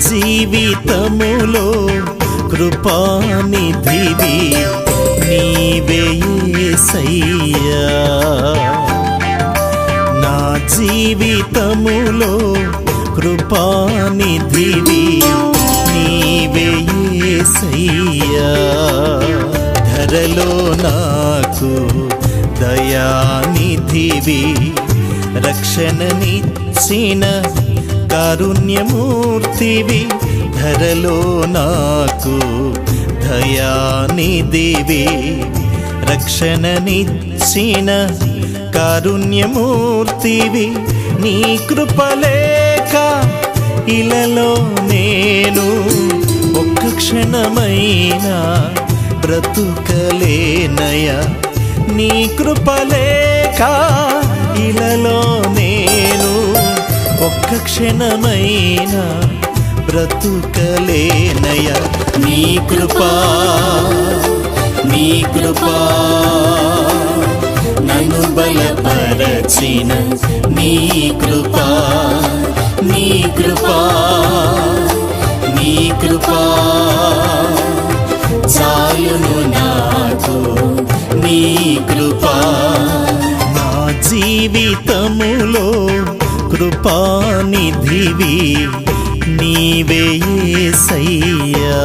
జీవితములో కృపానిధివి నీవే యేసయ్యా నా జీవితములో కృపానిధివి నీవే యేసయ్యా ధరలో నాకు దయానిధివి రక్షణనిచ్చిన కారుణ్యమూర్తివి ధరలో నాకు దయానిధివి రక్షణనిచ్చిన కారుణ్యమూర్తివి నీ కృపలేక ఇలలో నేను ఒక్క క్షణమైనా బ్రతుకలేనయా నీ కృపలేక ఇలలో నేను ఒక్క క్షణమైనా బ్రతుకలేనయా నీ కృపా నన్ను బలపరచిన నీ కృపా చాలును నాకు నీ కృపా నా జీవితములో కృపానిధివి నీవే యేసయ్యా